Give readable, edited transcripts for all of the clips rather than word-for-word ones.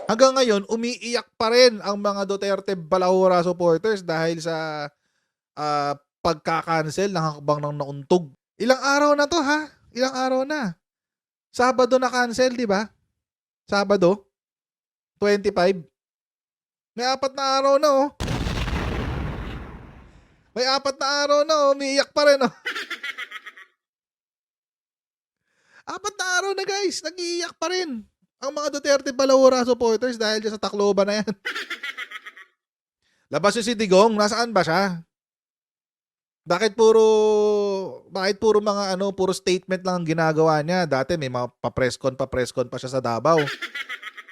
Hanggang ngayon, umiiyak pa rin ang mga Duterte Balahura supporters dahil sa pagka-cancel ng hakbang ng nauntog. Ilang araw na to ha? Ilang araw na. Sabado na cancel, di ba? Sabado, 25. May 4 na araw na oh. May 4 na araw na oh. Umiiyak pa rin oh. 4 na araw na guys. Nag-iiyak pa rin ang mga Duterte Balahura supporters dahil sa Tacloban na yan. Labas yung si Digong. Nasaan ba siya? Bakit puro mga puro statement lang ang ginagawa niya? Dati may mga pa-presscon pa siya sa Davao.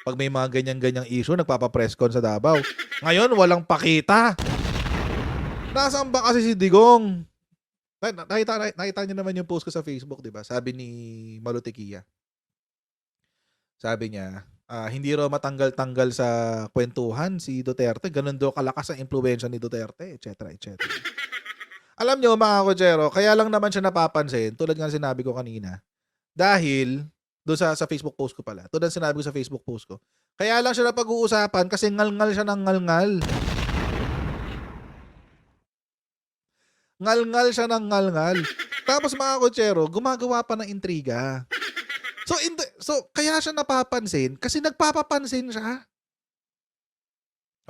Pag may mga ganyan-ganyang issue, nagpapa-presscon sa Davao. Ngayon, walang pakita. Nasaan ba kasi si Digong? Nakita niyo naman yung post ko sa Facebook, di ba? Sabi ni Malutikia. Sabi niya, hindi raw matanggal-tanggal sa kwentuhan si Duterte. Ganun daw kalakas ang impluwensya ni Duterte, etc. etc. Alam nyo mga kotsero, kaya lang naman siya napapansin, tulad nga sinabi ko kanina, dahil, doon sa Facebook post ko pala, tulad sinabi ko sa Facebook post ko, kaya lang siya napag-uusapan kasi ngal-ngal siya ng ngal-ngal. Ngal-ngal siya ng ngal-ngal. Tapos mga kotsero, gumagawa pa ng intriga. So kaya siya napapansin kasi nagpapapansin siya.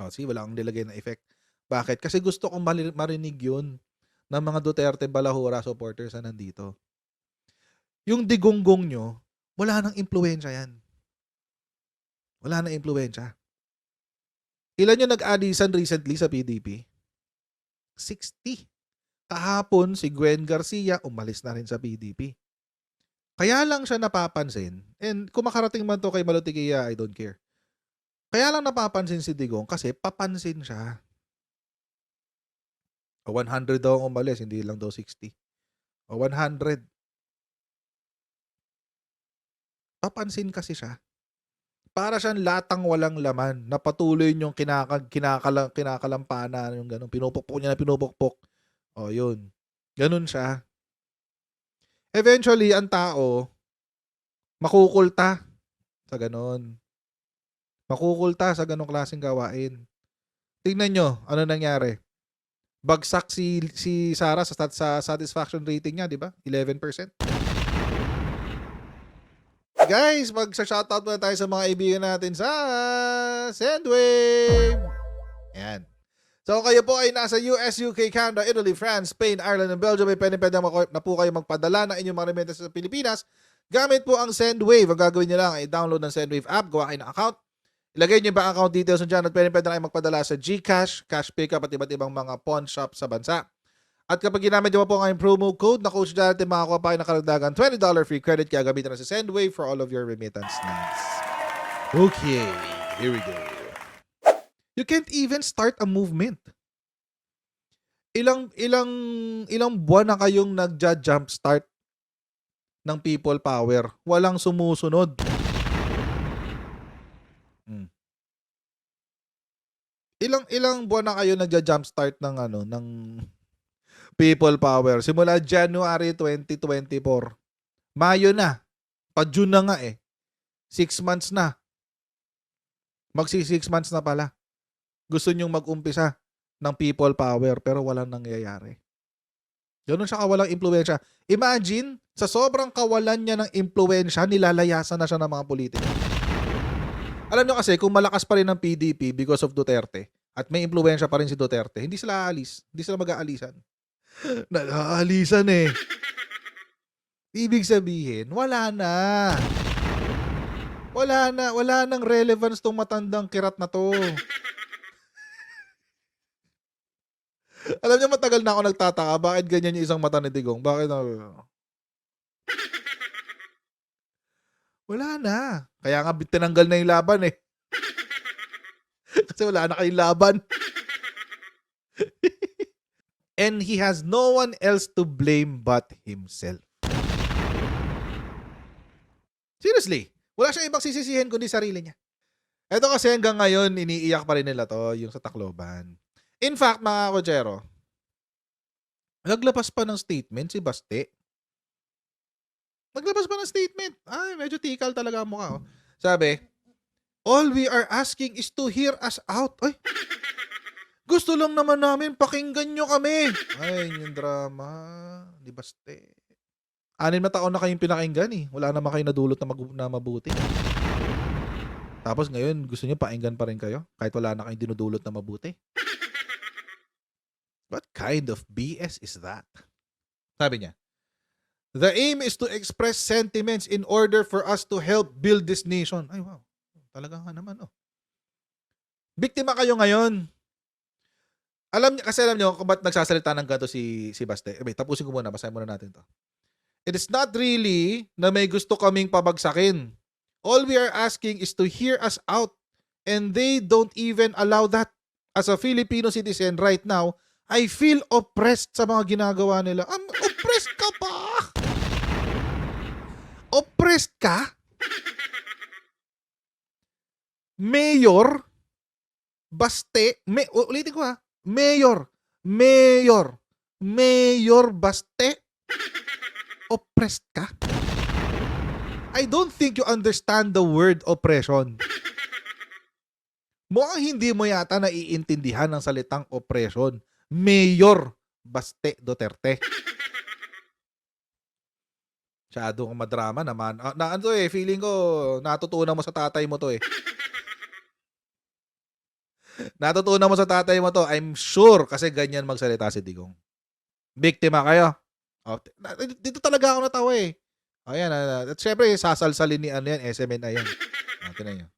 See, wala akong nilagay na effect. Bakit? Kasi gusto kong marinig yun ng mga Duterte Balahura supporters na nandito. Yung digonggong nyo, wala nang impluwensya yan. Wala nang impluwensya. Ilan yung nag-adisan recently sa PDP? 60. Kahapon, si Gwen Garcia umalis na rin sa PDP. Kaya lang siya napapansin, and kung makarating man to kay Malutikia, I don't care. Kaya lang napapansin si Digong kasi papansin siya. 100 daw ang umalis, hindi lang daw 60. 100. Papansin kasi siya. Para siyang latang walang laman na patuloy niyong kinakalampana yung ganun. Pinupukpok niya na pinupukpok. Yun. Ganun siya. Eventually, ang tao, makukulta sa ganun. Makukulta sa ganung klaseng gawain. Tingnan nyo, ano nangyari? Bagsak si Sara sa satisfaction rating niya, di ba? 11%. Guys, magsa-shoutout muna tayo sa mga kaibigan natin sa Sendwave. Ayan. So kayo po ay nasa US, UK, Canada, Italy, France, Spain, Ireland, and Belgium, may pwede na po kayo magpadala ng inyong mga remittance sa Pilipinas. Gamit po ang Sendwave. Ang gagawin nyo lang ay download ng Sendwave app, gawa kayo ng account. Ilagay nyo yung bank account details nyo dyan at pwede na kayo magpadala sa GCash, cash pickup at iba't ibang mga pawn shop sa bansa. At kapag ginamit nyo po ang promo code na Coach Jared, makakuha pa kayo ng karagdagan $20 free credit kaya gamitin na sa Sendwave for all of your remittance needs. Okay, here we go. You can't even start a movement. Ilang buwan na kayong nagja-jump start ng people power. Walang sumusunod. Ilang buwan na kayo nagja-jump start ng people power. Simula January 2024. Mayo na. Pa-June na nga eh. 6 months na. Magsi 6 months na pala. Gusto nyong mag-umpisa ng people power pero walang nangyayari. Ganun siya kawalang impluwensya. Imagine, sa sobrang kawalan niya ng impluwensya, nilalayasan na siya ng mga politiko. Alam nyo kasi, kung malakas pa rin ang PDP because of Duterte, at may impluwensya pa rin si Duterte, hindi sila aalis. Hindi sila mag-aalisan. Nag-aalisan eh. Ibig sabihin, wala na. Wala nang relevance tong matandang kirat na to. Alam niyo, matagal na ako nagtataka, bakit ganyan yung isang mata ni Digong? Bakit? Wala na. Kaya nga tinanggal na yung laban eh. Kasi wala na kayong laban. And he has no one else to blame but himself. Seriously. Wala siyang ibang sisisihin kundi sarili niya. Ito kasi hanggang ngayon, iniiyak pa rin nila to, yung sa Tacloban. In fact, mga kotsero, naglabas pa ng statement si Baste. Naglabas pa ng statement. Ay, medyo tikal talaga ang mukha. Oh. Sabi, All we are asking is to hear us out. Ay, gusto lang naman namin pakinggan nyo kami. Ay, yung drama. Di baste. 6 na taon na kayong pinakinggan eh. Wala naman kayo nadulot na mabuti. Tapos ngayon, gusto nyo pakinggan pa rin kayo? Kahit wala na kayong dinudulot na mabuti. What kind of BS is that? Sabi niya, the aim is to express sentiments in order for us to help build this nation. Ay, wow. Talaga nga naman, oh. Biktima kayo ngayon. Alam niyo kung ba't nagsasalita ng ganito si Baste. Tapusin ko muna, basahin muna natin to. It is not really na may gusto kaming pabagsakin. All we are asking is to hear us out, and they don't even allow that. As a Filipino citizen right now, I feel oppressed sa mga ginagawa nila. Oppressed ka pa? Oppressed ka? Mayor Baste, ulitin ko ha. Mayor Baste, oppressed ka? I don't think you understand the word oppression. Mukhang hindi mo yata naiintindihan ng salitang oppression. Mayor Baste Duterte. Masyado kang madrama naman. Feeling ko natutunan mo sa tatay mo to eh. Natutunan mo sa tatay mo to, I'm sure, kasi ganyan magsalita si Digong. Biktima kayo. Dito talaga ako natawa eh. Ayan, at syempre, sasalsalin ni SMNI yan. Tinan nyo.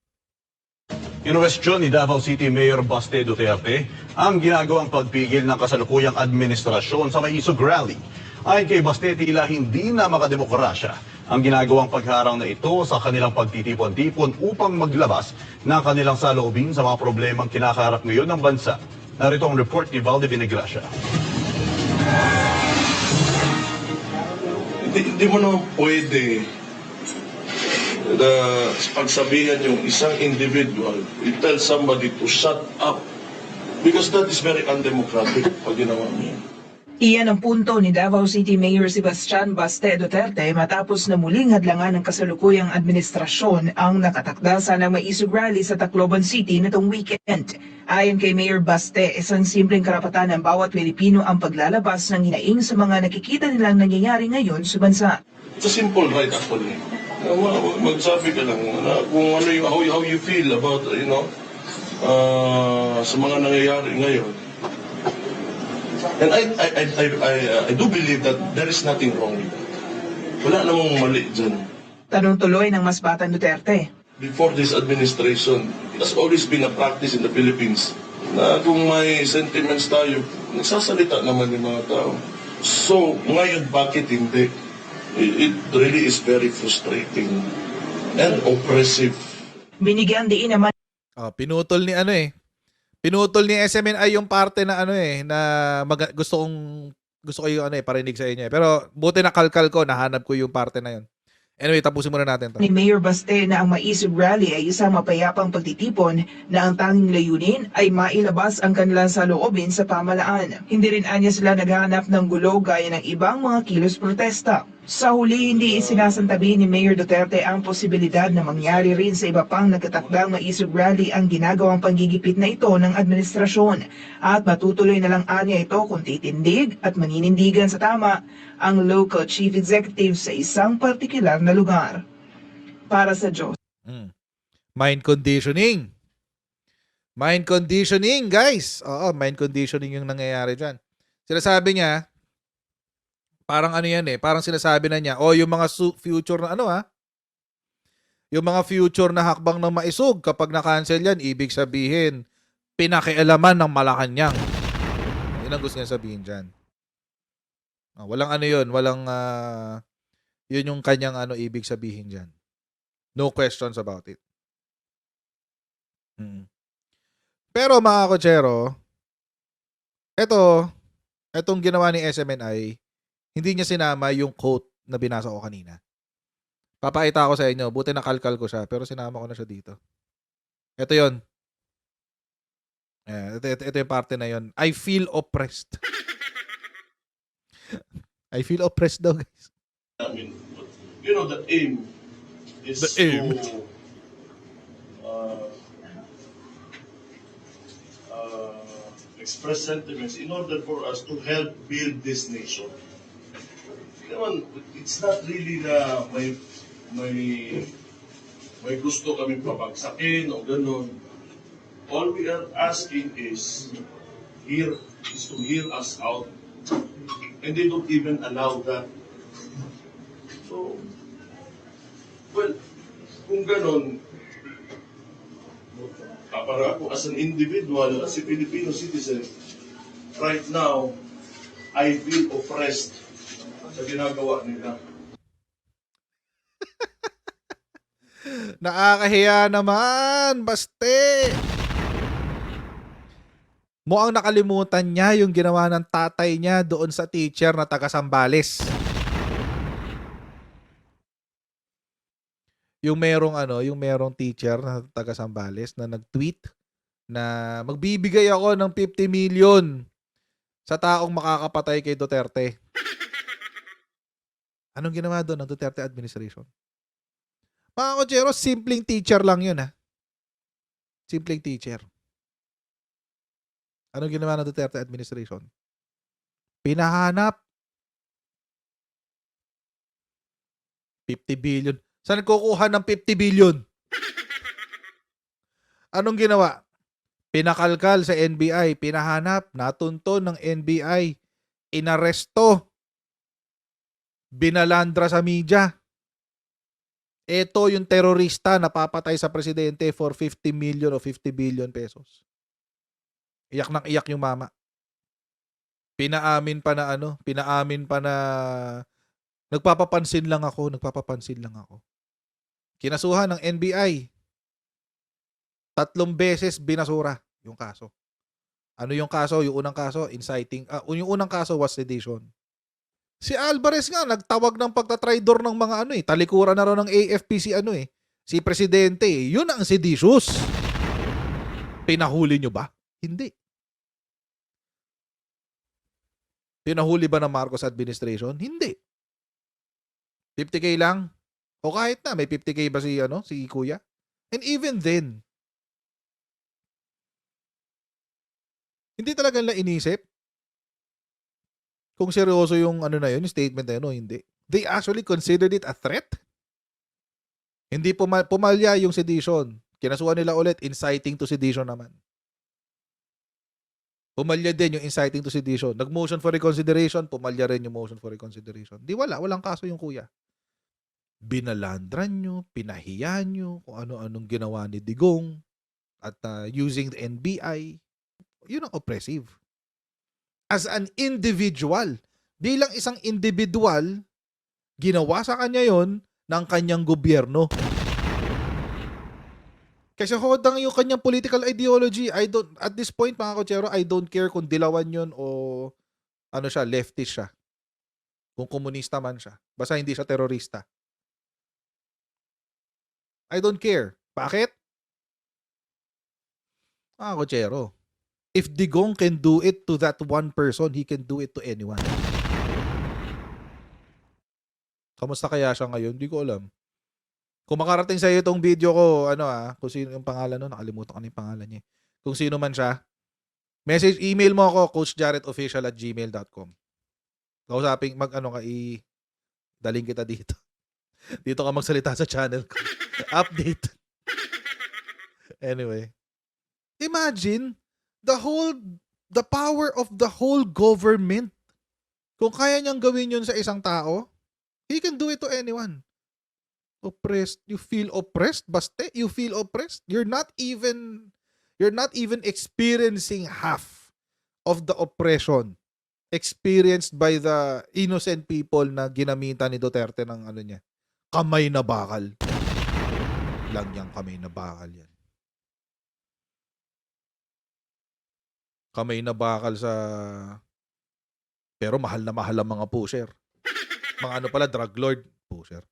Kinwestiyon ni Davao City Mayor Baste Duterte ang ginagawang pagpigil ng kasalukuyang administrasyon sa Maisog Rally. Ayon kay Baste, tila hindi na makademokrasya ang ginagawang pagharang na ito sa kanilang pagtitipon-tipon upang maglabas ng kanilang saloobin sa mga problemang kinakaharap ngayon ng bansa. Narito ang report ni Valde Vinegracia. Hindi mo naman pwede na pagsabihan yung isang individual, you tell somebody to shut up because that is very undemocratic pag ginawa niya. Iyan ang punto ni Davao City Mayor Sebastian Baste Duterte matapos na muling hadlangan ng kasalukuyang administrasyon ang nakatakda sana Maisog Rally sa Tacloban City nitong weekend. Ayon kay Mayor Baste, isang simpleng karapatan ng bawat Pilipino ang paglalabas ng hinaing sa mga nakikita nilang nangyayari ngayon sa bansa. It's a simple right actually. Magsabi ka lang kung ano yung, how you feel about, sa mga nangyayari ngayon. And I do believe that there is nothing wrong with that. Wala namang mali dyan. Tanong tuloy ng mas batang Duterte. Before this administration, it has always been a practice in the Philippines na kung may sentiments tayo, nagsasalita naman yung mga tao. So, ngayon bakit hindi? It really is very frustrating and oppressive. Binigyan diin naman Pinutol ni SMNI yung parte na na gusto ko yung parinig sa inyo. Pero buti na kalkal ko, nahanap ko yung parte na yun. Anyway, tapusin muna natin to. ni Mayor Baste na ang Maisog Rally ay isang mapayapang pagtitipon na ang tanging layunin ay mailabas ang kanilang saloobin sa pamalaan. Hindi rin anya sila naghahanap ng gulo gaya ng ibang mga kilos protesta. Sa huli, hindi isinasantabi ni Mayor Duterte ang posibilidad na mangyari rin sa iba pang nagtatakdang Maisog Rally ang ginagawang panggigipit na ito ng administrasyon at matutuloy na lang anya ito kung titindig at maninindigan sa tama ang local chief executive sa isang partikular na lugar. Para sa Diyos. Mind conditioning. Mind conditioning, guys. Oo, mind conditioning yung nangyayari dyan. Sinasabi niya, parang parang sinasabi na niya, yung mga future na yung mga future na hakbang ng Maisog, kapag na-cancel yan, ibig sabihin, pinakialaman ng Malacanang. Yun ang gusto niya sabihin dyan. Walang walang, yun yung kanyang ibig sabihin dyan. No questions about it. Pero mga kotsero, etong ginawa ni SMNI, hindi niya sinama yung quote na binasa ko kanina. Papakita ko sa inyo. Buti nakalkal ko siya, pero sinama ko na siya dito. Ito yun. Ito yung parte na yun. I feel oppressed. I feel oppressed daw, guys. I mean, the aim is The aim. to express sentiments in order for us to help build this nation. Naman, it's not really na may gusto kami pabagsakin o ganun. All we are asking is to hear us out. And they don't even allow that. So, well, kung ganun, para ako as an individual, as a Filipino citizen, right now, I feel oppressed sa ginagawa nila. Nakakahiya naman, baste. Mukhang nakalimutan niya yung ginawa ng tatay niya doon sa teacher na taga Sambales. Yung merong teacher na taga Sambales na nag-tweet na magbibigay ako ng 50 million sa taong makakapatay kay Duterte. Anong ginawa doon ng Duterte administration? Mga kotsero, simpleng teacher lang yun ha. Simpleng teacher. Anong ginawa ng Duterte administration? Pinahanap 50 billion. Saan kukuha ng 50 billion? Anong ginawa? Pinakalkal sa NBI, pinahanap, natunton ng NBI, inaresto, binalandra sa media. Ito yung terorista na papatay sa presidente for 50 million o 50 billion pesos. Iyak nang iyak yung mama. Pinaamin pa na nagpapapansin lang ako. Kinasuhan ng NBI. 3 beses binasura yung kaso. Ano yung kaso? Yung unang kaso, yung unang kaso was sedition. Si Alvarez nga, nagtawag ng pagtatraidor ng mga talikuran na raw ng AFP si presidente. Yun ang seditious. Pinahuli nyo ba? Hindi. Pinahuli ba ng Marcos administration? Hindi. 50K lang? O kahit na, may 50K ba si Kuya? And even then, hindi talaga nila inisip kung seryoso yung yung statement na yun o hindi. They actually considered it a threat. Hindi pumalya yung sedition. Kinasuhan nila ulit, inciting to sedition naman. Pumalya din yung inciting to sedition. Nag-motion for reconsideration, pumalya rin yung motion for reconsideration. Walang kaso yung kuya. Binalandran nyo, pinahiya nyo, kung ano-anong ginawa ni Digong, at using the NBI. Yun ang oppressive. As an individual, bilang isang individual, ginawa sa kanya yon ng kanyang gobyerno. Kasi hodang yung kanyang political ideology. At this point, mga kotsero, I don't care kung dilawan yun o leftist siya. Kung komunista man siya. Basta hindi siya terorista. I don't care. Bakit? Mga kotsero, if Digong can do it to that one person, he can do it to anyone. Kamusta kaya siya ngayon? Hindi ko alam. Kung makarating sa iyo itong video ko, kung sino yung pangalan nun, nakalimutan ko na yung pangalan niya. Kung sino man siya, email mo ako, coachjaretofficial@gmail.com. Kausapin, daling kita dito. Dito ka magsalita sa channel ko. Update. Anyway. Imagine, the power of the whole government. Kung kaya niyang gawin yun sa isang tao, he can do it to anyone. Oppressed. You feel oppressed? Baste, you feel oppressed? You're not even experiencing half of the oppression experienced by the innocent people na ginamitan ni Duterte ng niya. Kamay na bakal. Lang yang kamay na bakal yan. Kamay na bakal sa... Pero mahal na mahal ang mga pusher. Mga drug lord. Pusher.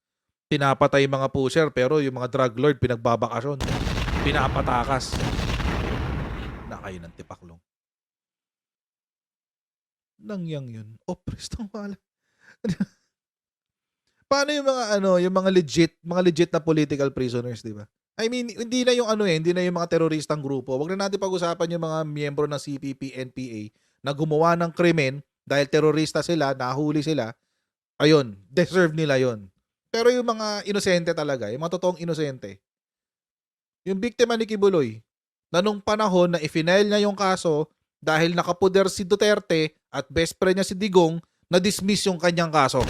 Pinapatay mga pusher, pero yung mga drug lord, pinagbabakasyon. Pinapatakas. Na kayo ng tipaklong. Nangyang yun. Oppressed ang wala. Paano yung mga legit na political prisoners, di ba? I mean, hindi na yung ano hindi na yung mga teroristang grupo. Wag na natin pag-usapan yung mga miyembro ng CPP, NPA na gumawa ng krimen dahil terorista sila, nahuli sila. Ayun, deserve nila yon. Pero yung mga inosente talaga, yung mga totoong inosente, yung biktima ni Kibuloy, na nung panahon na i-file niya yung kaso dahil nakapuder si Duterte at best friend niya si Digong, na-dismiss yung kanyang kaso.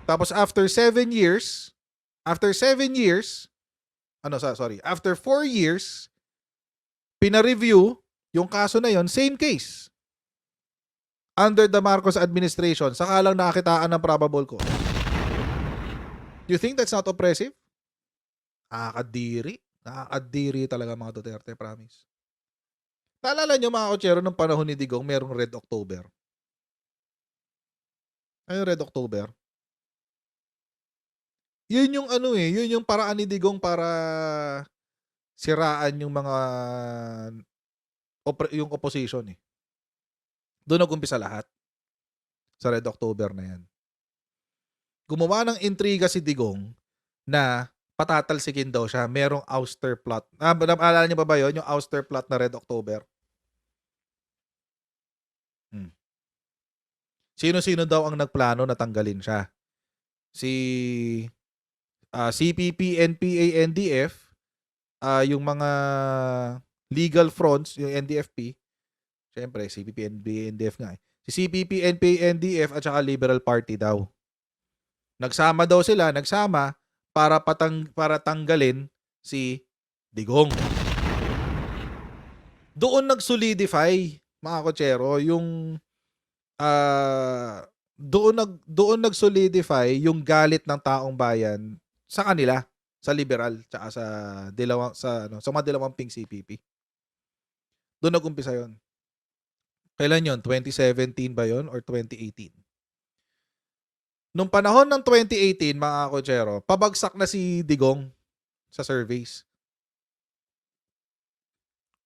Tapos after 4 years, pina-review yung kaso na yon, same case. Under the Marcos administration, saka lang nakakitaan ng probable cause. You think that's not oppressive? Nakakadiri talaga mga Duterte, promise. Naalala nyo mga kotsero, nung panahon ni Digong, merong Red October. Ano yung Red October? Yun yung yun yung paraan ni Digong para siraan yung mga yung opposition eh. Doon nag-umpisa lahat. Sa Red October na yan. Gumawa ng intriga si Digong na patatalsikin daw siya. Merong ouster plot. Naalala niyo ba yun? Yung ouster plot na Red October. Sino-sino daw ang nagplano na tanggalin siya? Si CPP, NPA, NDF, yung mga legal fronts, yung NDFP, siyempre, CPP, NPA, NDF nga eh. Si CPP, NPA, NDF at saka Liberal Party daw. Nagsama para tanggalin si Digong. Doon nag-solidify, mga kotsero, yung doon nag-solidify yung galit ng taong bayan sa kanila, sa liberal, tsaka sa mga dalawang pink CPP. Doon nag-umpisa yon. Kailan yon? 2017 ba yon or 2018? Nung panahon ng 2018, mga kotsero, pabagsak na si Digong sa surveys.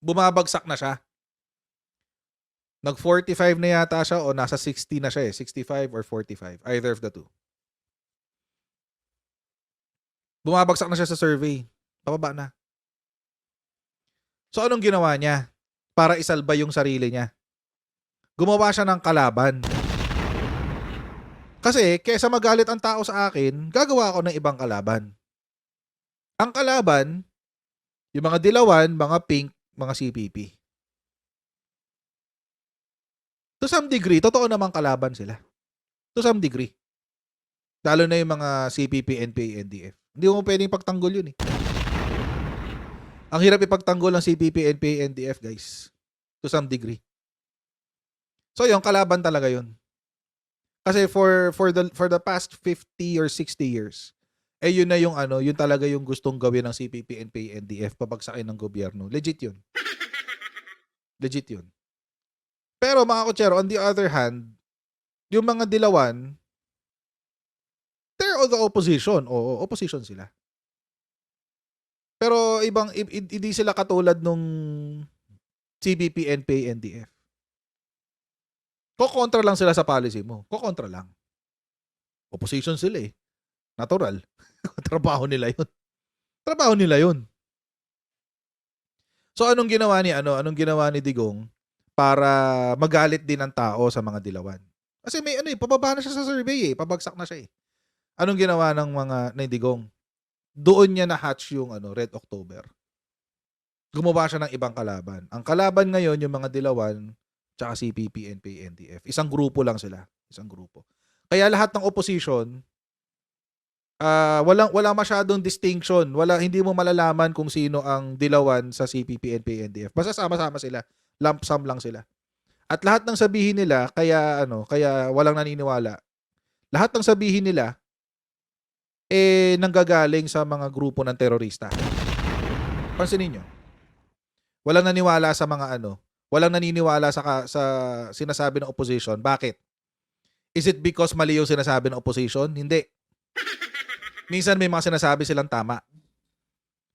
Bumabagsak na siya. Nag-45 na yata siya o nasa 60 na siya eh. 65 or 45. Either of the two. Bumabagsak na siya sa survey. Pababa na. So anong ginawa niya? Para isalba yung sarili niya. Gumawa siya ng kalaban. Kasi kesa magalit ang tao sa akin, gagawa ako ng ibang kalaban. Ang kalaban, yung mga dilawan, mga pink, mga CPP. To some degree, totoo namang kalaban sila. To some degree. Lalo na yung mga CPP, NPA, NDF. Hindi mo pwedeng pagtanggol yun eh. Ang hirap ipagtanggol ng CPP, NPA, NDF, guys. To some degree. So yung kalaban talaga yun. Kasi for the past 50 or 60 years, yun na yung yun talaga yung gustong gawin ng CPP, NPA, NDF, pabagsakin ng gobyerno. Legit yun. Legit yun. Pero mga kotsero, on the other hand, yung mga dilawan, they're all the opposition. Oo, opposition sila. Pero hindi sila katulad nung CPP, NPA, NDF. Kokontra lang sila sa policy mo. Kokontra lang. Opposition sila eh. Natural. Trabaho nila yun. Trabaho nila yun. So anong ginawa ni Digong para magalit din ang tao sa mga dilawan? Kasi may pababa na siya sa survey eh. Pabagsak na siya eh. Anong ginawa ng mga Digong? Doon niya na-hatch yung Red October. Gumawa siya ng ibang kalaban. Ang kalaban ngayon yung mga dilawan tsaka CPP, NPA, NDF. Isang grupo lang sila. Isang grupo. Kaya lahat ng opposition, walang masyadong distinction. Hindi mo malalaman kung sino ang dilawan sa CPP, NPA, NDF. Basta sama-sama sila. Lump sum lang sila. At lahat ng sabihin nila, kaya walang naniniwala. Lahat ng sabihin nila, nanggagaling sa mga grupo ng terorista. Pansinin nyo. Walang naniwala sa mga walang naniniwala sa sinasabi ng opposition. Bakit? Is it because mali yung sinasabi ng opposition? Hindi. Minsan may mga sinasabi silang tama.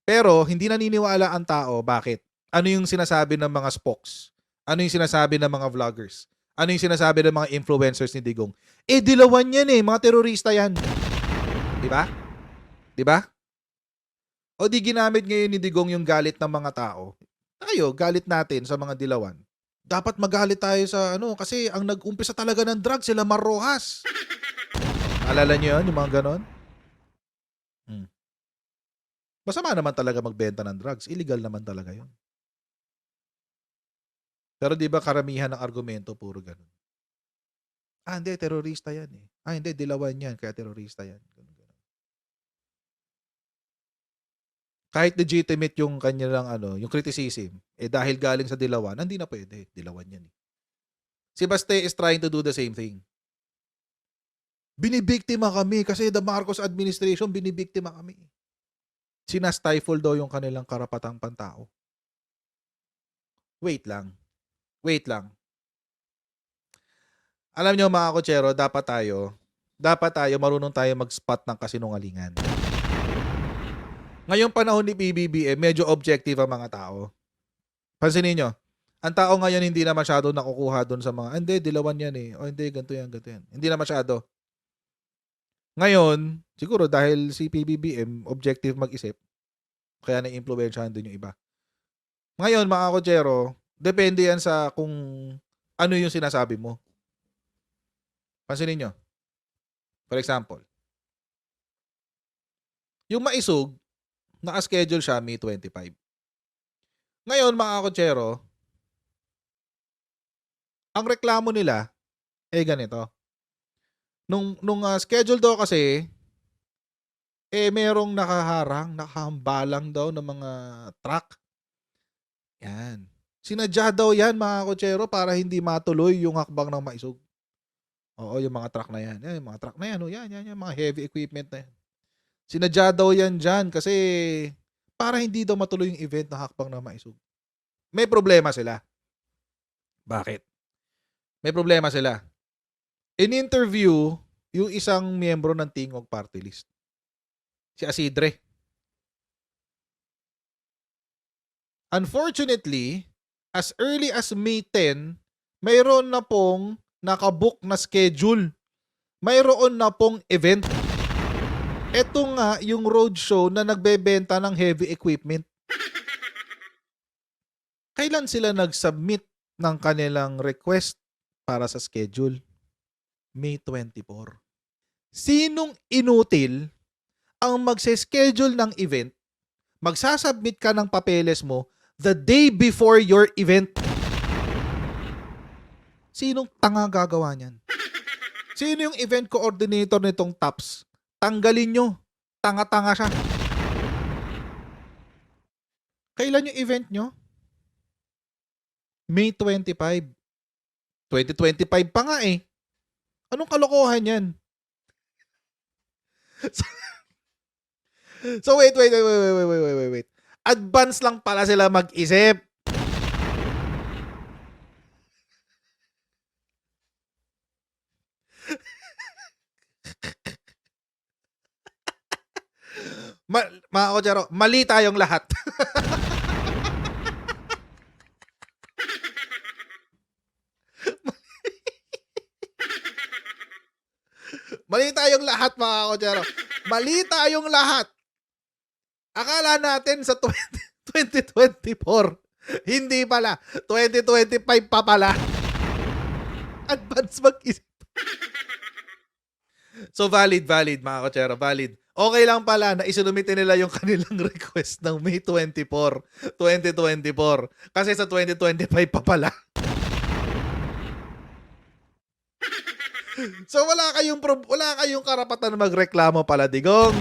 Pero hindi naniniwala ang tao. Bakit? Ano yung sinasabi ng mga spokes? Ano yung sinasabi ng mga vloggers? Ano yung sinasabi ng mga influencers ni Digong? Dilawan yan eh. Mga terorista yan. Diba? Diba? O di ginamit ngayon ni Digong yung galit ng mga tao. Tayo, galit natin sa mga dilawan. Dapat magalit tayo sa ano, kasi ang nag-umpisa talaga ng drugs, sila Mar Rojas. Alala niyo yun, yung mga ganon? Masama naman talaga magbenta ng drugs. Illegal naman talaga yun. Pero di ba karamihan ng argumento puro ganun? Ah, hindi, terorista yan eh. Ah, hindi, dilawan yan, kaya terorista yan. Ganun. Kahit legitimate yung kanilang ano, yung criticism, eh dahil galing sa dilawan, hindi na pwede. Dilawan yan eh. Si Baste is trying to do the same thing. Binibiktima kami kasi the Marcos administration, binibiktima kami. Sinastifle daw yung kanilang karapatang pantao. Wait lang. Alam nyo mga kotsero, dapat tayo marunong tayo mag-spot ng kasinungalingan. Ngayong panahon ni PBBM, medyo objective ang mga tao. Pansinin nyo, ang tao ngayon hindi na masyado nakukuha doon sa mga, hindi, dilawan yan eh. O hindi, ganito yan. Hindi na masyado. Ngayon, siguro dahil si PBBM, objective mag-isip, kaya na-influensyahan din yung iba. Ngayon, mga kotsero, depende yan sa kung ano yung sinasabi mo. Pansinin nyo. For example, yung maisog, naka-schedule siya May 25. Ngayon, mga kotsero, ang reklamo nila, ganito. Nung schedule daw kasi, merong nakahambalang daw ng mga truck. Yan. Sinadya daw yan, mga kotsero, para hindi matuloy yung hakbang ng maisog. Oo, yung mga truck na yan. Yan, yung mga truck na yan. Yan, mga heavy equipment na yan. Sinadya daw yan dyan kasi para hindi daw matuloy yung event na hakbang ng maisog. May problema sila. Bakit? May problema sila. In-interview yung isang miyembro ng Tingog Party List. Si Asidre. Unfortunately, as early as May 10, mayroon na pong nakabook na schedule. Mayroon na pong event. Ito nga yung roadshow na nagbebenta ng heavy equipment. Kailan sila nag-submit ng kanilang request para sa schedule? May 24. Sinong inutil ang magse-schedule ng event, magsasubmit ka ng papeles mo the day before your event? Sinong tanga gagawa niyan? Sino yung event coordinator nitong TAPS? Tanggalin nyo. Tanga-tanga siya. Kailan yung event nyo? May 25. 2025 pa nga eh. Anong kalokohan yan? So wait. Advance lang pala sila mag-isip. Mga kotsero, mali tayong lahat. Mali tayong lahat, mga kotsero. Mali tayong lahat. Akala natin sa 2024. Hindi pala. 2025 pa pala. Advance mag-isip. So valid, mga kotsero. Valid. Okay lang pala na isinumitin nila yung kanilang request ng May 24, 2024. Kasi sa 2025 pa pala. So wala kayong karapatan na magreklamo pala, Digong.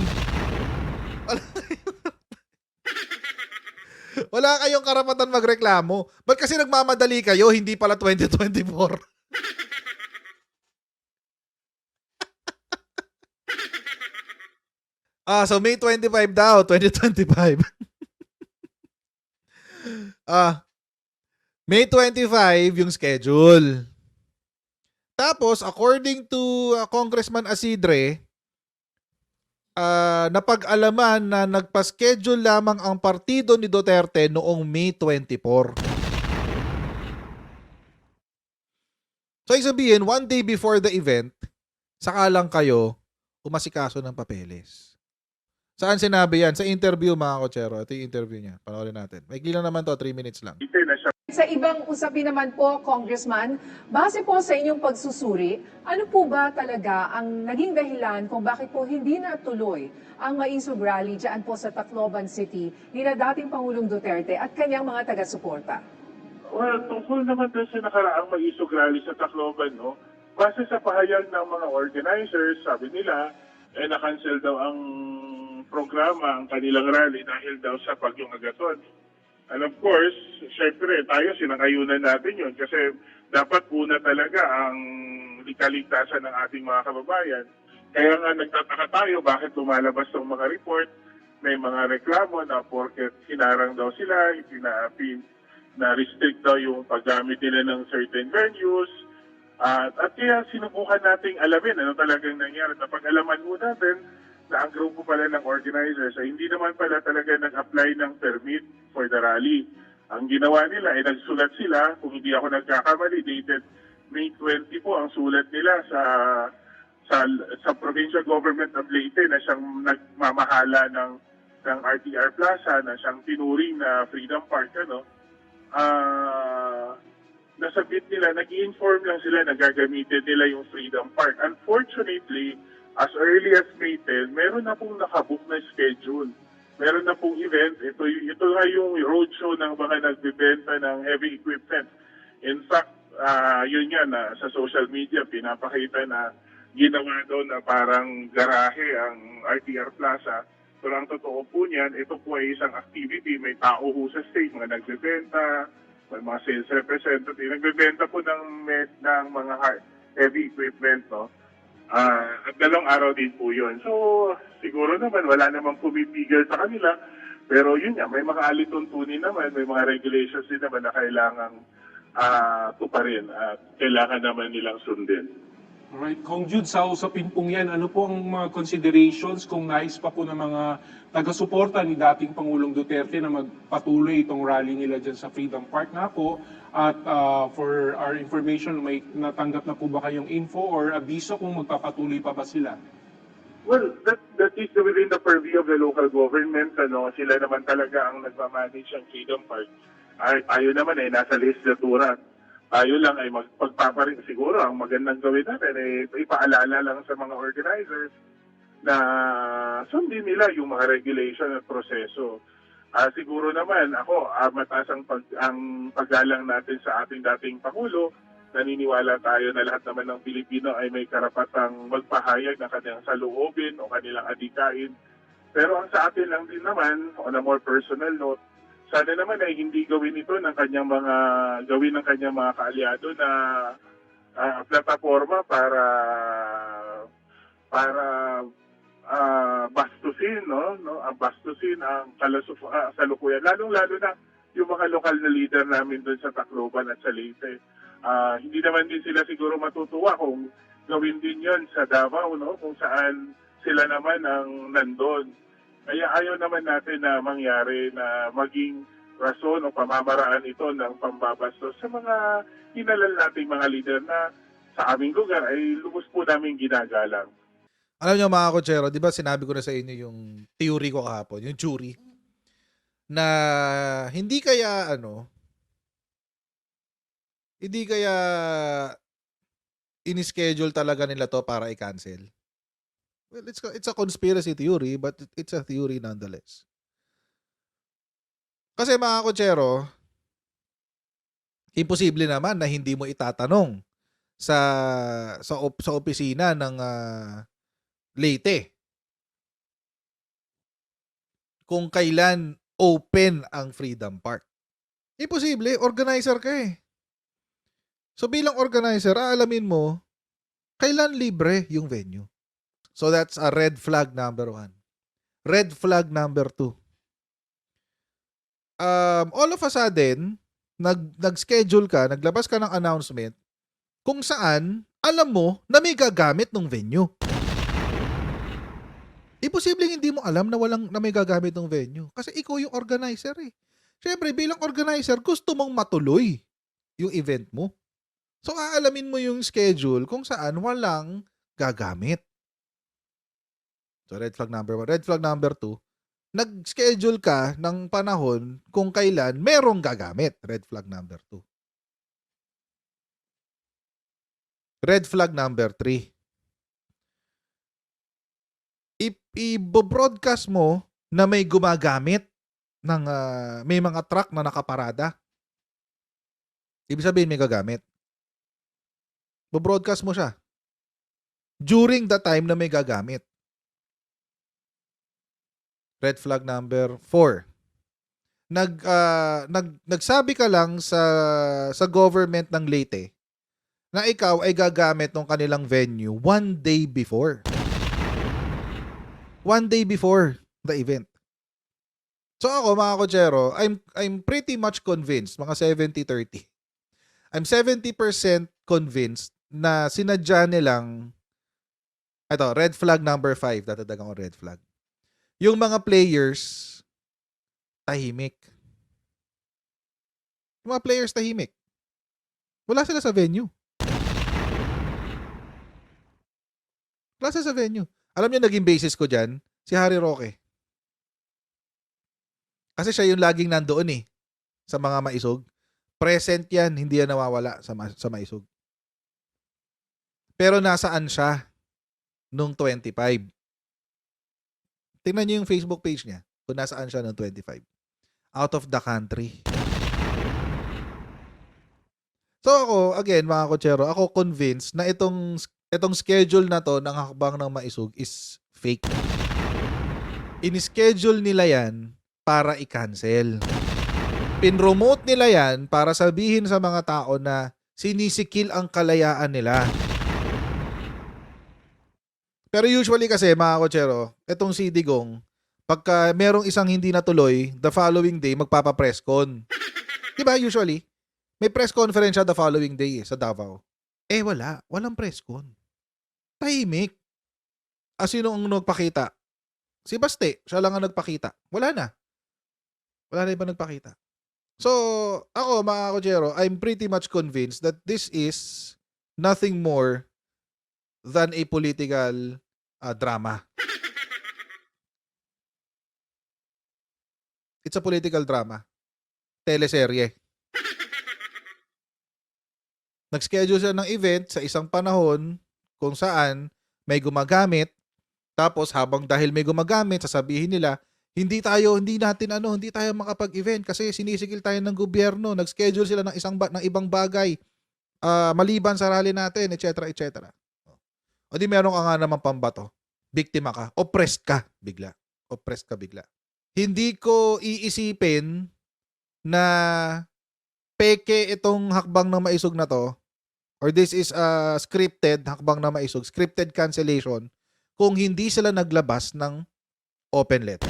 Wala kayong karapatan magreklamo. Ba't kasi nagmamadali kayo, hindi pala 2024? So May 25 daw, 2025. May 25 yung schedule. Tapos, according to Congressman Asidre, napag-alaman na nagpa-schedule lamang ang partido ni Duterte noong May 24. So, ibig sabihin, one day before the event, saka lang kayo umasikaso ng papeles. Saan sinabi yan? Sa interview, mga kotsero. Ito yung interview niya. Panoorin natin. Maikli lang naman to, 3 minutes lang. Sa ibang usapin naman po, Congressman, base po sa inyong pagsusuri, ano po ba talaga ang naging dahilan kung bakit po hindi natuloy ang Maisog Rally dyan po sa Tacloban City ni na dating Pangulong Duterte at kanyang mga taga-suporta? Well, tungkol naman doon sa nakaraang Maisog Rally sa Tacloban, no? Base sa pahayag ng mga organizers, sabi nila, na-cancel daw ang programa, ang kanilang rally dahil daw sa Bagyong Agaton. And of course, syempre, tayo sinangayunan natin yun kasi dapat una talaga ang kaligtasan ng ating mga kababayan. Kaya nga nagtataka tayo bakit lumalabas ng mga report, may mga reklamo na porket hinarang daw sila, na restrict daw yung paggamit nila ng certain venues. At kaya sinubukan nating alamin ano talagang nangyari. Napag-alaman muna natin na ang grupo pala ng organizers ay hindi naman pala talaga nag-apply ng permit for the rally. Ang ginawa nila ay nagsulat sila, kung hindi ako nagkakamali, dated May 20 po ang sulat nila sa Provincial Government of Leyte na siyang nagmamahala ng RTR Plaza, na siyang tinuring na Freedom Park, ano. Nasabit nila, nag-i-inform lang sila na gagamitin nila yung Freedom Park. Unfortunately, as early as May 10, meron na pong nakabook na schedule. Meron na pong event. Ito nga yung roadshow ng mga nagbibenta ng heavy equipment. In fact, yun nga na sa social media, pinapakita na ginawa doon na parang garahe ang RTR Plaza. Pero ang totoo po niyan, ito po ay isang activity. May tao ho sa state, mga nagbibenta, may mga sales representative. Nagbibenta po ng mga heavy equipment, no? At 2 araw din po yun. So, siguro naman, wala namang pumipigil sa kanila. Pero yun nga, may mga alituntunin naman, may mga regulations din naman na kailangang tuparin at kailangan naman nilang sundin. Alright, Kong Jude, sa usapin pong yan, ano po ang mga considerations kung nais pa po ng mga taga-suporta ni dating Pangulong Duterte na magpatuloy itong rally nila dyan sa Freedom Park na po? At for our information, may natanggap na po ba kayong info or abiso kung magpapatuloy pa ba sila? Well, that is within the purview of the local government. Ano, sila naman talaga ang nagmamanage ng Freedom Park. Tayo naman ay nasa legislatura. Tayo lang ay magpagpaparin. Siguro ang magandang gawin natin ay ipaalala lang sa mga organizers na sundin nila yung mga regulation at proseso. Siguro naman ako, mataas ang paggalang natin sa ating dating Pangulo. Naniniwala tayo na lahat naman ng Pilipino ay may karapatang magpahayag ng kanilang saloobin o kanilang adikain. Pero ang sa atin lang din naman, on a more personal note, sana naman ay hindi gawin ito ng kanyang mga kaalyado na plataforma para bastusin, no? Bastusin ang kasalukuyan. Lalong-lalo na yung mga lokal na leader namin doon sa Tacloban at sa Leyte. Hindi naman din sila siguro matutuwa kung gawin din yon sa Davao, no? Kung saan sila naman ang nandun. Kaya ayaw naman natin na mangyari na maging rason o pamamaraan ito ng pambabastos sa mga hinalal nating mga leader na sa aming lugar ay lubos po namin ginagalang. Alam niyo, mga kotsero, di ba sinabi ko na sa inyo yung theory ko kahapon, yung jury, na hindi kaya in-schedule talaga nila to para i-cancel. Well, it's a conspiracy theory, but it's a theory nonetheless. Kasi mga kotsero, imposible naman na hindi mo itatanong sa opisina ng Leyte kung kailan open ang Freedom Park. Imposible, organizer ka eh. So bilang organizer, aalamin mo kailan libre yung venue. So that's a red flag number 1. Red flag number 2. All of a sudden, nag-schedule ka, naglabas ka ng announcement kung saan alam mo na may gagamit ng venue. Imposibleng hindi mo alam na may gagamit ng venue kasi ikaw yung organizer eh. Syempre, bilang organizer, gusto mong matuloy yung event mo. So, aalamin mo yung schedule kung saan walang gagamit. So, red flag number 1. Red flag number 2, nag-schedule ka ng panahon kung kailan merong gagamit. Red flag number 2. Red flag number 3. I-broadcast mo na may gumagamit ng may mga truck na nakaparada. Ibig sabihin may gagamit. Bo-broadcast mo siya during the time na may gagamit. Red flag number 4. Nagsabi ka lang sa government ng Leyte na ikaw ay gagamit ng kanilang venue 1 day before. 1 day before the event. So ako, mga kotsero, I'm pretty much convinced, mga 70-30. I'm 70% convinced na sinadya nilang, ito, red flag number 5, datadagan ko red flag. Yung mga players, tahimik. Yung mga players tahimik. Wala sila sa venue. Wala sila sa venue. Alam niyo, naging basis ko dyan, si Harry Roque. Kasi siya yung laging nandoon sa mga maisog. Present yan, hindi yan nawawala sa maisog. Pero nasaan siya nung 25? Tingnan niyo yung Facebook page niya kung nasaan siya nung 25. Out of the country. So ako, again, mga kotsero, ako convinced na itong schedule na to ng hakbang ng maisog is fake. In-schedule nila yan para i-cancel. Pinromote nila yan para sabihin sa mga tao na sinisikil ang kalayaan nila. Pero usually kasi, mga kotsero, itong si Digong, pagka merong isang hindi natuloy, the following day, magpapa-press con. Diba, usually? May press conference siya the following day sa Davao. Wala. Walang press con. Tahimik. Sino ang nagpakita? Si Baste. Siya lang ang nagpakita. Wala na. Wala na iba nagpakita. So, ako, mga kotsero, I'm pretty much convinced that this is nothing more than a political drama. It's a political drama. Teleserye. Nag-schedule siya ng event sa isang panahon kung saan may gumagamit. Tapos dahil may gumagamit, sasabihin nila, hindi tayo makapag-event kasi sinisigil tayo ng gobyerno. Nag-schedule sila ng ibang bagay maliban sa rally natin, etc., etc. O di meron ka nga naman pambato. Biktima ka. Oppressed ka bigla. Hindi ko iisipin na peke itong hakbang ng maisog na to, or this is a scripted hakbang na maisog, scripted cancellation, kung hindi sila naglabas ng open letter.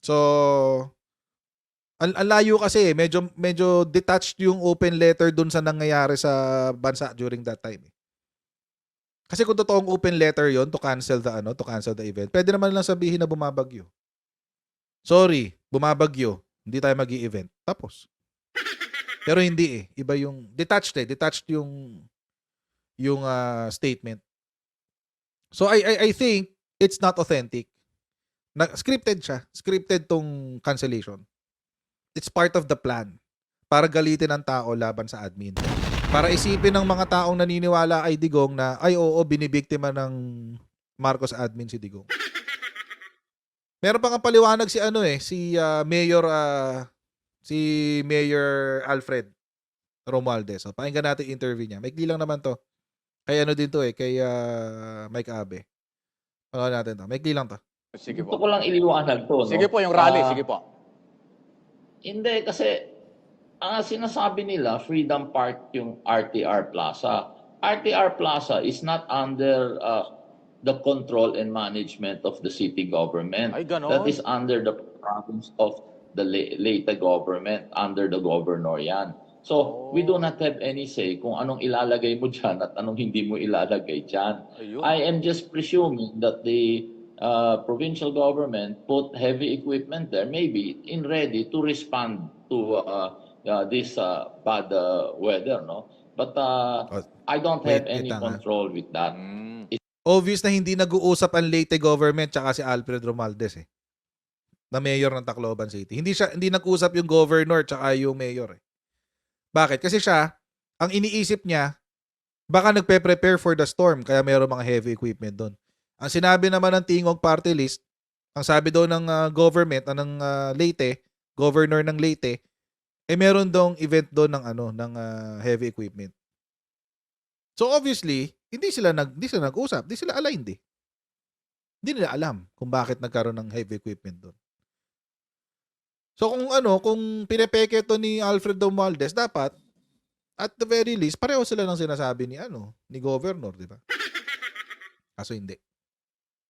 So, ang layo kasi medyo detached yung open letter dun sa nangyayari sa bansa during that time. Kasi kung totoong open letter yon to cancel the event, pwede naman lang sabihin na bumabagyo. Sorry, bumabagyo. Hindi tayo magi-event. Tapos. Pero hindi Iba yung detached yung statement. So I think it's not authentic. Scripted siya. Scripted tong cancellation. It's part of the plan para galitin ang tao laban sa admin. Para isipin ng mga taong naniniwala ay Digong na binibiktima ng Marcos admin si Digong. Meron pa nga paliwanag si Mayor Alfred Romualdez. So, pakinggan natin interview niya. Maikli lang naman to. Kay kay Mike Abe. Panood natin to. Maikli lang to. Sige Gusto po. ko lang iliwanag to. Sige po, yung rally. Sige po. Hindi, kasi ang sinasabi nila, Freedom Park yung RTR Plaza. RTR Plaza is not under the control and management of the city government. Ay, ganon. That is under the province of the Leyte government, under the governor yan. So, we do not have any say kung anong ilalagay mo dyan at anong hindi mo ilalagay dyan. Ayun. I am just presuming that the provincial government put heavy equipment there, maybe ready to respond to this bad weather, no? But Oh, I don't wait, have any wait lang, ha. control with that. Obvious na hindi nag-uusap ang Leyte government tsaka si Alfred Romualdez na mayor ng Tacloban City. Hindi nag-usap yung governor tsaka yung mayor Bakit? Kasi siya, ang iniisip niya, baka nagpe-prepare for the storm kaya mayroong mga heavy equipment doon. Ang sinabi naman ng Tingog Party List, ang sabi daw ng government, ng Leyte, governor ng Leyte, meron dong event doon ng heavy equipment. So obviously, hindi sila nag-usap, hindi sila aligned Hindi nila alam kung bakit nagkaroon ng heavy equipment doon. So kung pinepeke to ni Alfred Romualdez, dapat at the very least pareho sila ng sinasabi ni governor, di ba? Kaso hindi.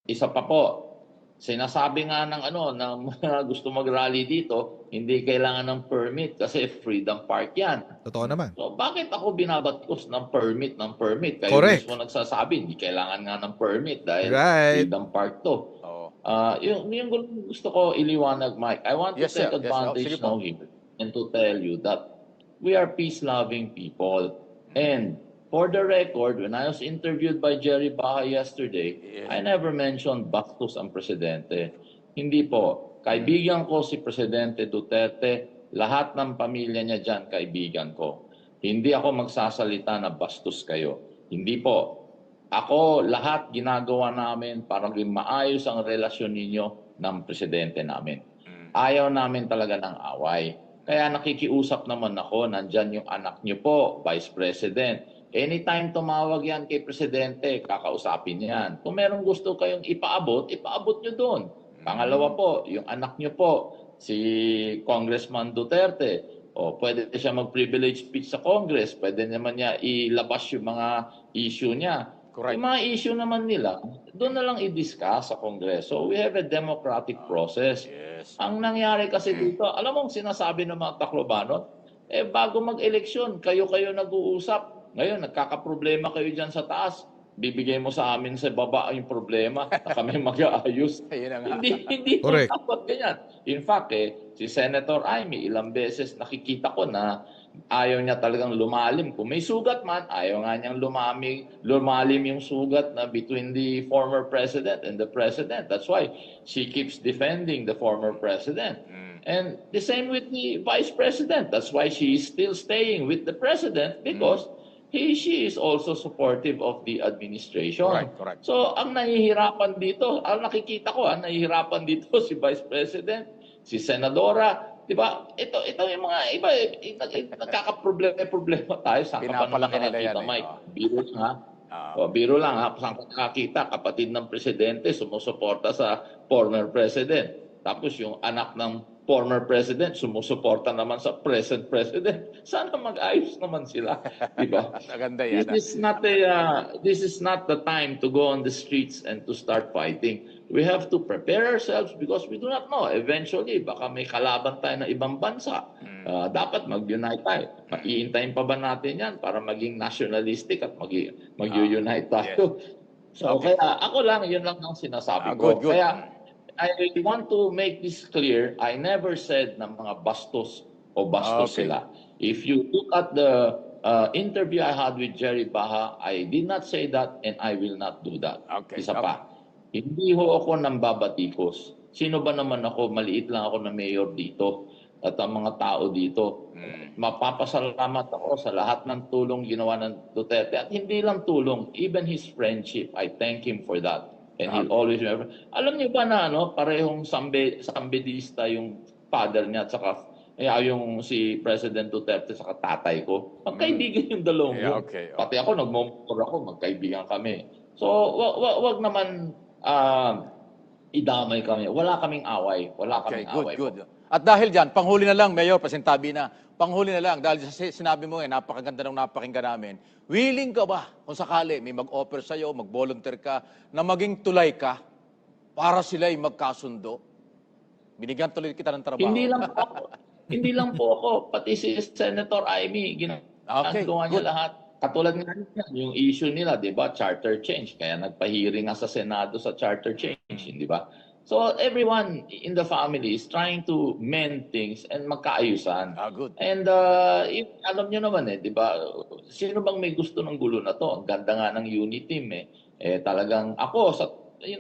Isa pa po, sinasabi nga ng ng mga gusto mag-rally dito, hindi kailangan ng permit kasi Freedom Park yan. Totoo naman. So bakit ako binabatkos ng permit? Kayo Correct. mismo nagsasabi, hindi kailangan nga ng permit dahil Right. Freedom Park to. Oo. Yung gusto ko iliwanag, Mike, I want to Yes, sir. take Yes, sir. advantage Sige po. now here and to tell you that we are peace-loving people. And for the record, when I was interviewed by Jerry Baha yesterday, Yes. I never mentioned Bastos ang presidente. Hindi po. Kaibigan ko si Presidente Duterte, lahat ng pamilya niya dyan, kaibigan ko. Hindi ako magsasalita na bastos kayo. Hindi po. Ako, lahat ginagawa namin para maging maayos ang relasyon ninyo ng presidente namin. Ayaw namin talaga ng away. Kaya nakikiusap naman ako, nandyan yung anak niyo po, Vice President. Anytime tumawag yan kay Presidente, kakausapin yan. Kung merong gusto kayong ipaabot nyo doon. Pangalawa po, yung anak niyo po, si Congressman Duterte, pwede siya mag-privilege speech sa Congress, pwede naman niya ilabas yung mga issue niya. Correct. Yung mga issue naman nila, doon na lang i-discuss sa Kongreso. We have a democratic process. Yes. Ang nangyari kasi dito, alam mo, sinasabi ng mga Taclobanon, bago mag-eleksyon, kayo-kayo nag-uusap. Ngayon, nagkakaproblema kayo dyan sa taas. Bibigay mo sa amin sa baba yung problema na kami mag-aayos. Ayun na nga. Hindi Correct. dapat ganyan. In fact, si Senator Amy, ilang beses nakikita ko na ayaw niya talagang lumalim. Kung may sugat man, ayaw nga niyang lumalim yung sugat na between the former president and the president. That's why she keeps defending the former president. And the same with the vice president. That's why she is still staying with the president because she is also supportive of the administration. Correct. So, ang nahihirapan dito, ang nakikita ko, ang nahihirapan dito si Vice President, si Senadora, di ba? Ito yung mga iba, nagkakaproblema tayo. Saan ka pa naman Pinapalaki nila nakakita, yan, Mike? Biro lang, ha? Oo. Biro lang, ha? Saan ka nakakita? Kapatid ng presidente, sumusuporta sa former president. Tapos yung anak ng former president, sumusuporta naman sa present president. Sana mag-ayos naman sila, di ba? Maganda yan. This is not the time to go on the streets and to start fighting. We have to prepare ourselves because we do not know. Eventually, baka may kalaban tayo ng ibang bansa. Dapat mag-unite tayo. Iintayin pa ba natin yan para maging nationalistic at mag-unite tayo? So, kaya ako lang, yun lang ang sinasabi ko. Good. Kaya, I want to make this clear. I never said na mga bastos Okay. sila. If you look at the interview I had with Jerry Baha, I did not say that and I will not do that. Okay. Isa pa, hindi ho ako nambabatikos. Sino ba naman ako? Maliit lang ako na mayor dito at ang mga tao dito. Mapapasalamat ako sa lahat ng tulong ginawa ng Duterte. At hindi lang tulong, even his friendship. I thank him for that. And he'll always remember. Alam niyo ba na parehong sambedista yung father niya at saka yung si President Duterte sa tatay ko. Magkaibigan yung dalawang yun. Okay. Pati ako, nagmumura ako, magkaibigan kami. So, wag naman idamay kami. Wala kaming away. Wala Okay, kaming away. good. At dahil dyan, panghuli na lang, Mayor, pasintabi na, panghuli na lang, dahil sinabi mo napakaganda ng napakinggan namin, willing ka ba, kung sakali, may mag-offer sa'yo, mag-volunteer ka, na maging tulay ka, para sila'y magkasundo? Binigyan tuloy kita ng trabaho. Hindi lang po ako. Pati si Senator Amy, ginagawa niya good. lahat. Katulad nga niya, yung issue nila, di ba, charter change. Kaya nagpa-hearing nga sa Senado sa charter change, di ba? So everyone in the family is trying to mend things and magkaayusan. Good. And alam nyo naman di ba, sino bang may gusto ng gulo na to? Ang ganda nga ng unit team talagang ako,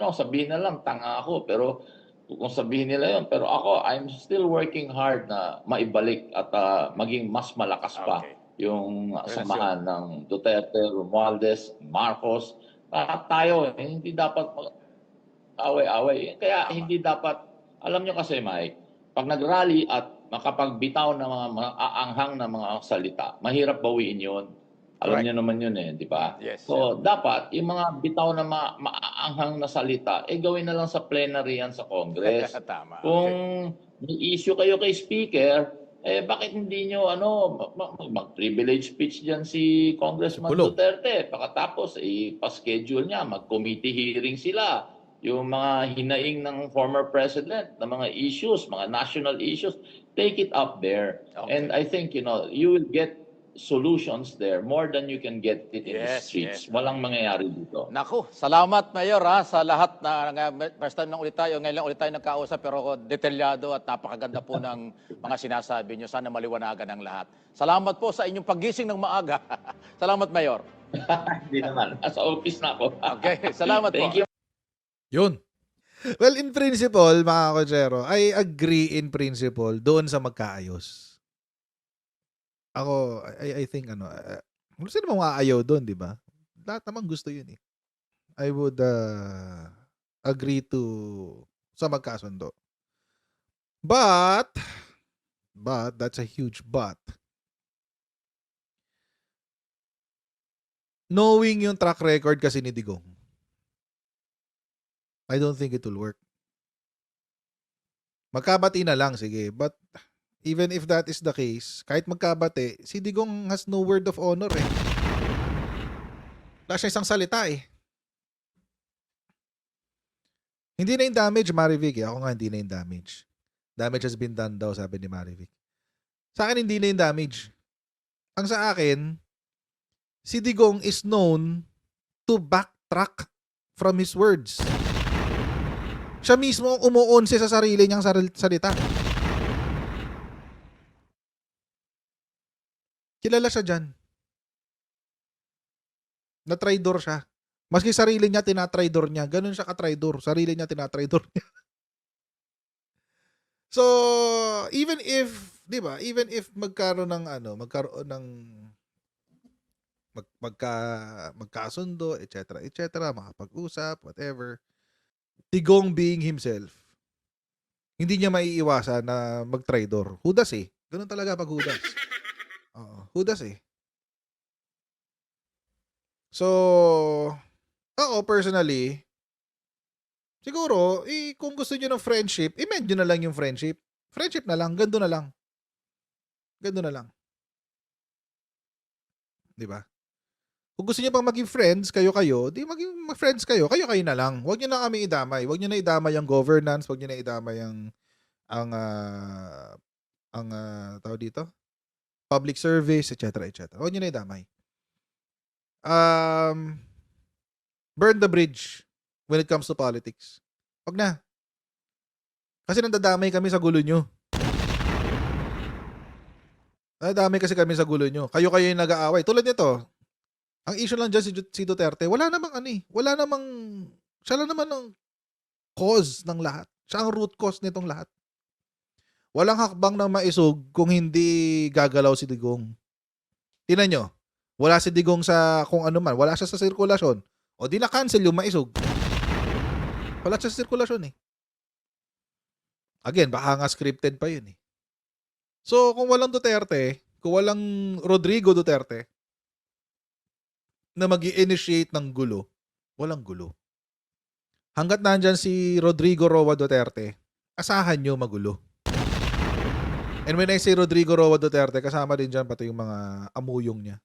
sabihin na lang, tanga ako, pero kung sabihin nila yon, pero ako, I'm still working hard na maibalik at maging mas malakas pa yung samahan ng Duterte, Romualdez, Marcos. Tayo, hindi dapat away-away. Kaya hindi dapat, alam nyo kasi Mike, pag nag-rally at makapagbitaw ng mga aanghang na mga salita, mahirap bawiin yun. Alam nyo naman yun di ba? Yes. So, dapat, yung mga bitaw na maaanghang na salita, gawin na lang sa plenary yan sa Congress. Tama. Kung may issue kayo kay Speaker, bakit hindi nyo mag-privilege speech dyan si Congressman Duterte? Pagkatapos, pa-schedule niya, mag-committee hearing sila. Yung mga hinaing ng former president, na mga issues, mga national issues, take it up there. Okay. And I think, you will get solutions there more than you can get it in the streets. Walang mangyayari dito. Naku, salamat Mayor sa lahat na first time lang ulit tayo, ngayon lang ulit tayo nagkausap pero detalyado at napakaganda po ng mga sinasabi nyo. Sana maliwanagan ang lahat. Salamat po sa inyong paggising ng maaga. Salamat Mayor. Hindi naman. Sa office na ako. Okay, salamat po. Thank you. Yun. Well, in principle, mga kotsero, I agree in principle doon sa magkaayos. Ako, I think, sino bang maayaw doon, di ba? Lahat naman gusto yun eh. I would agree sa magkasundo. But, that's a huge but. Knowing yung track record kasi ni Digong, I don't think it will work. Magkabati na lang, sige. But even if that is the case, kahit magkabati, si Digong has no word of honor eh. Wala siya isang salita eh. Hindi na yung damage, Marivic. Ako nga hindi na yung damage. Damage has been done daw, sabi ni Marivic. Sa akin, hindi na yung damage. Ang sa akin, si Digong is known to backtrack from his words. Siya mismo ang umuunse sa sarili niyang salita. Kilala siya dyan. Na-traidor siya. Maski sarili niya, tinatraidor niya. Ganun siya ka-traidor. Sarili niya, tinatraidor niya. So, even if, di ba, even if magkaroon ng magkasundo, etc., makapag-usap, whatever, Digong being himself, hindi niya maiiwasan na mag-traidor. Hudas eh. Ganun talaga pag hudas. Hudas eh. So, ako personally, siguro, kung gusto niyo ng friendship, i-mend nyo na lang yung friendship. Friendship na lang, gando na lang. Gando na lang. Di ba? Kung gusto niyo pang maging friends, kayo-kayo, di maging friends kayo, kayo-kayo na lang. Huwag niyo na kami idamay. Huwag niyo na idamay ang governance, huwag niyo na idamay ang tawag dito, public service, etc., etc. Huwag niyo na idamay. Burn the bridge when it comes to politics. Huwag na. Kasi nandadamay kami sa gulo nyo. Nandadamay kasi kami sa gulo nyo. Kayo-kayo yung nag-aaway. Tulad nito, ang issue lang dyan si Duterte, wala namang siya lang naman ang cause ng lahat. Siya ang root cause nitong lahat. Walang hakbang ng maisog kung hindi gagalaw si Digong. Tingnan nyo, wala si Digong sa kung ano man, wala siya sa sirkulasyon. O di na-cancel yung maisog. Wala siya sa sirkulasyon eh. Again, baka nga scripted pa yun eh. So, kung walang Duterte, kung walang Rodrigo Duterte, na mag-i-initiate ng gulo, walang gulo. Hanggat nandyan si Rodrigo Roa Duterte, asahan nyo magulo. And when I say Rodrigo Roa Duterte, kasama din dyan pati yung mga amuyong niya.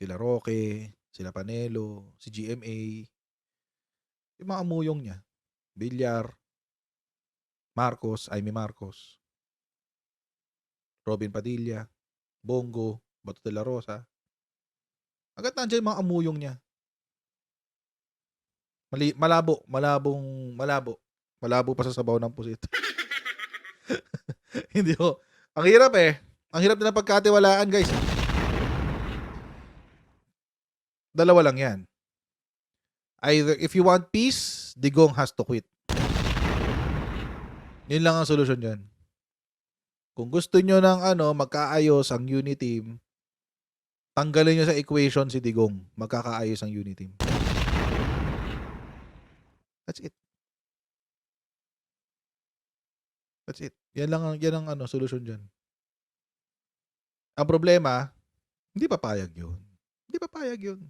Sila Roque, sila Panelo, si GMA, yung mga amuyong niya. Villar, Amy Marcos, Robin Padilla, Bongo, Bato de la Rosa. Agad nandiyan yung mga amuyong niya. Malabo pa sa sabaw ng pusit. Hindi ko. Ang hirap eh. Ang hirap na ng pagkatiwalaan, guys. Dalawa lang yan. Either if you want peace, Digong has to quit. Yun lang ang solusyon dyan. Kung gusto nyo ng magkaayos ang unit team, tanggalin nyo sa equation si Digong. Magkakaayos ang unit team. That's it. That's it. Yan ang solusyon dyan. Ang problema, hindi papayag yun. Hindi papayag yun.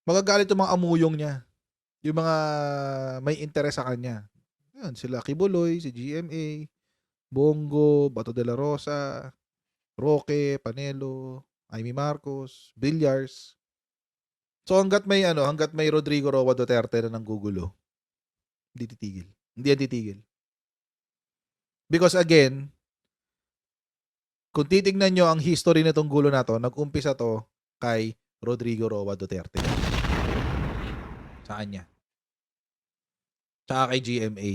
Magagalit yung mga amuyong niya. Yung mga may interes sa kanya. Yan, sila Kibuloy, si GMA, Bongo, Bato de la Rosa, Roque, Panelo, Amy Marcos, Villar. So hanggat may Rodrigo Roa Duterte na nanggugulo, hindi titigil. Hindi yan titigil. Because again, kung titignan nyo ang history nitong gulo na to, nag-umpisa to kay Rodrigo Roa Duterte. Sa kanya. Tsaka kay GMA.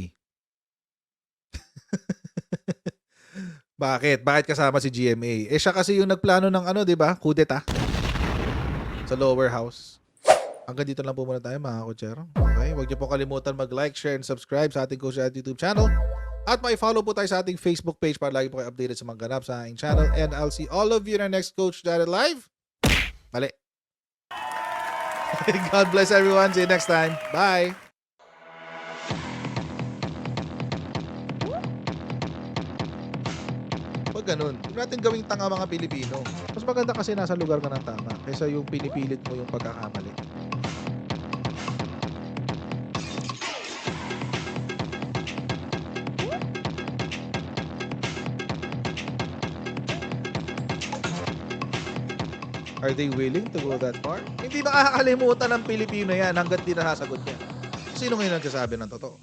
Bakit? Bakit kasama si GMA? Eh siya kasi yung nagplano ng di ba? Kudeta. Sa lower house. Hanggang dito lang po muna tayo mga kutsero. Okay? Huwag niyo po kalimutan mag-like, share, and subscribe sa ating Coach Jared YouTube channel. At may-follow po tayo sa ating Facebook page para lagi po kayo updated sa mga ganap sa ating channel. And I'll see all of you in our next Coach Jared Live. Mali. God bless everyone. See you next time. Bye. Huwag ganun. Huwag natin gawing tanga mga Pilipino. Mas maganda kasi nasa lugar ka ng tama kaysa yung pinipilit mo yung pagkakamali. Are they willing to go that far? Hindi makakalimutan ng Pilipino yan hanggat di nasasagot niya. Sino ngayon nagsasabi ng totoo?